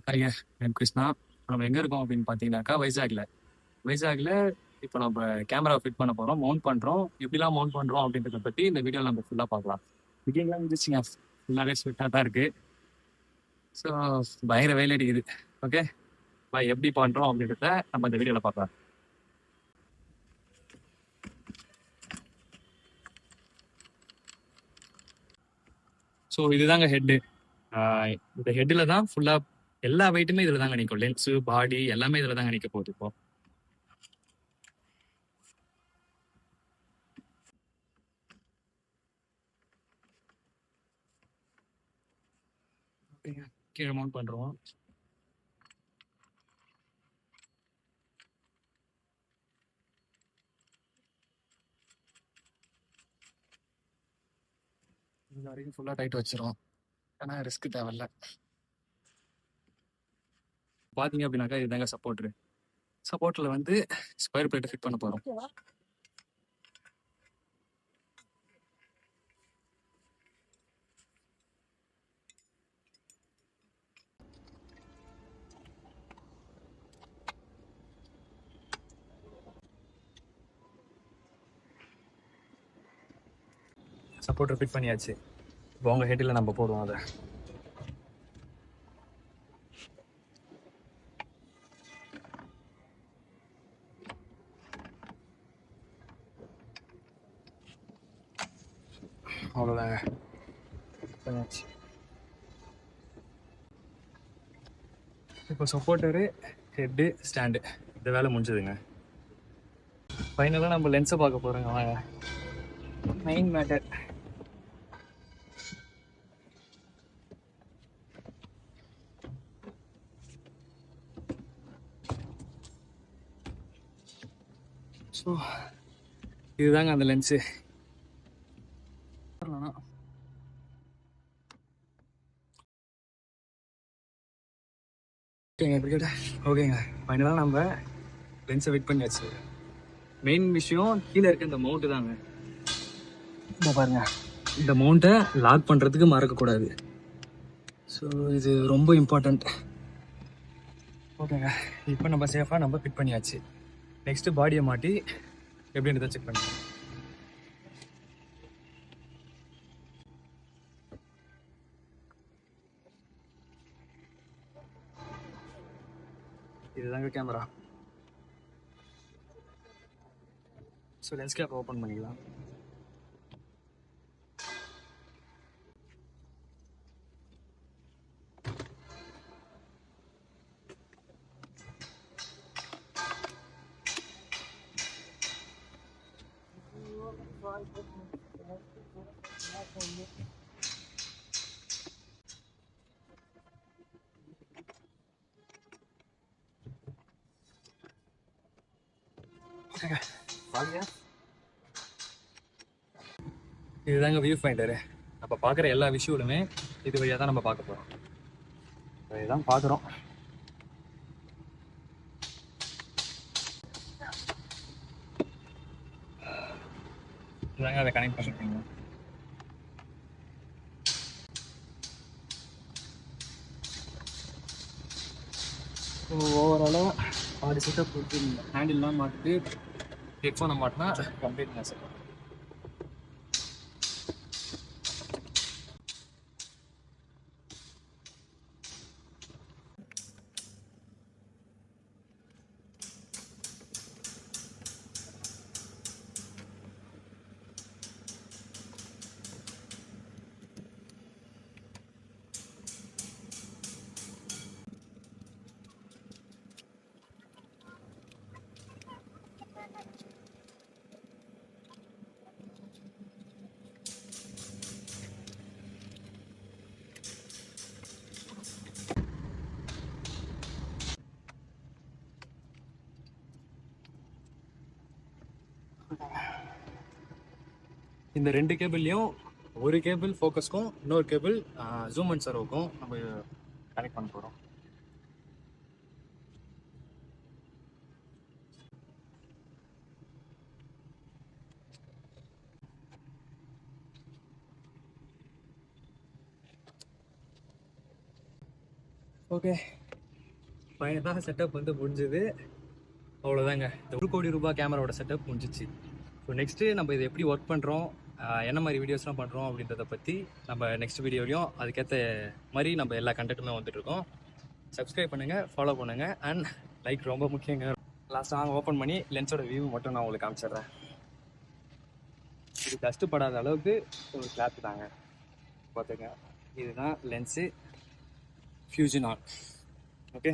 ஹாய்ங்க, நான் கிருஷ்ணா. நம்ம எங்க இருக்கோம் அப்படின்னு பார்த்தீங்கன்னாக்கா, வைசாக்ல இப்போ நம்ம கேமரா ஃபிட் பண்ண போறோம். மவுண்ட் பண்றோம். எப்படிலாம் மவுண்ட் பண்றோம் அப்படின்றத பத்தி இந்த வீடியோல நம்ம ஃபுல்லா பார்க்கலாம். பிகினிங்லாம் இருந்துச்சுங்க. ஃபுல்லாவே ஸ்வெட்டா தான் இருக்கு. ஸோ பயங்கர வெயில் அடிக்குது. ஓகே. எப்படி பண்றோம் அப்படின்றத நம்ம இந்த வீடியோல பார்க்கலாம். ஸோ இதுதாங்க ஹெட்டு. இந்த ஹெட்ல தான் ஃபுல்லா எல்லா வெயிட்டுமே இதுல தாங்க நிற்கும். லென்ஸு, பாடி எல்லாமே இதுல தாங்க நிற்க போகுது இப்போ. ஓகேங்க. கீழே மவுண்ட் பண்றோம். இது வரைக்கும் ஃபுல்லா டைட் வச்சிரும். ஏன்னா ரிஸ்க் தேவையில்ல. பாத்தீங்க அப்படின்னாக்கா இதுதாங்க சப்போர்ட்ரு. சப்போர்ட்ல வந்து ஸ்கொயர் பிளேட் ஃபிட் பண்ண போறோம். சப்போர்ட் ஃபிட் பண்ணியாச்சு. இப்போ உங்க ஹெட்டில் நம்ம போடுவோம் அதை. அவ்வளோதாங்க, பண்ணியாச்சு. இப்போ சப்போர்ட்டரு, ஹெட்டு, ஸ்டாண்டு, இந்த வேலை முடிஞ்சதுங்க. ஃபைனலாக நம்ம லென்ஸை பார்க்க போகிறோங்க. வாங்க, மெயின் மேட்டர். ஸோ இதுதாங்க அந்த லென்ஸு. ஓகேங்க கிரிக்கெட். ஓகேங்க, ஃபைனலாக நம்ம லென்ஸை ஃபிட் பண்ணியாச்சு. மெயின் விஷயம் கீழே இருக்க இந்த மவுண்ட்டு தாங்க. இப்போ பாருங்க, இந்த மவுண்ட்டை லாக் பண்ணுறதுக்கு மறக்கக்கூடாது. ஸோ இது ரொம்ப இம்பார்ட்டண்ட். ஓகேங்க, இப்போ நம்ம சேஃபாக நம்ம ஃபிட் பண்ணியாச்சு. நெக்ஸ்ட்டு பாடியை மாட்டி எப்படின்றத செக் பண்ணுறேன். இதுதாங்க camera. So lens cap open பண்ணிக்கலாம். இதுதாங்க வியூ ஃபைண்டரு. நம்ம பார்க்குற எல்லா விஷயங்களுமே இது வழியாக தான் நம்ம பார்க்க போகிறோம். இதுதான் பார்க்குறோம். இதுதாங்க அதை கனெக்ட் பண்ணிருக்கீங்க. ஓவராலாக பாடி செட்டப் கொடுத்து ஹேண்டில்லாம் மாட்டிட்டு ஹெட்ஃபோனை மாட்டினா கம்ப்ளீட்ங்க சார். இந்த ரெண்டு கேபிள்லையும் ஒரு கேபிள் ஃபோக்கஸ்க்கும் இன்னொரு கேபிள் ஜூம் அண்ட் சர்வுக்கும் நம்ம கனெக்ட் பண்ண போகிறோம். ஓகே, ஃபைனலாக செட்டப் வந்து முடிஞ்சது. அவ்வளோதாங்க. இந்த ₹1,00,00,000 கேமராவோட செட்டப் முடிஞ்சிச்சு. ஸோ நெக்ஸ்ட்டு நம்ம இதை எப்படி ஒர்க் பண்ணுறோம், என்ன மாதிரி வீடியோஸ்லாம் பண்ணுறோம் அப்படின்றத பற்றி நம்ம நெக்ஸ்ட் வீடியோலையும் அதுக்கேற்ற மாதிரி நம்ம எல்லா கண்டென்ட்டுமே வந்துட்டுருக்கோம். சப்ஸ்கிரைப் பண்ணுங்கள், ஃபாலோ பண்ணுங்கள், அண்ட் லைக் ரொம்ப முக்கியங்க. லாஸ்ட்டாக ஓப்பன் பண்ணி லென்ஸோட வியூ மட்டும் நான் உங்களுக்கு காமிச்சிடுறேன். இது டஸ்ட்டு படாத அளவுக்கு ஒரு கிளாத் தாங்க. பார்த்துங்க, இதுதான் லென்ஸு ஃபியூஷன் ஆன். ஓகே.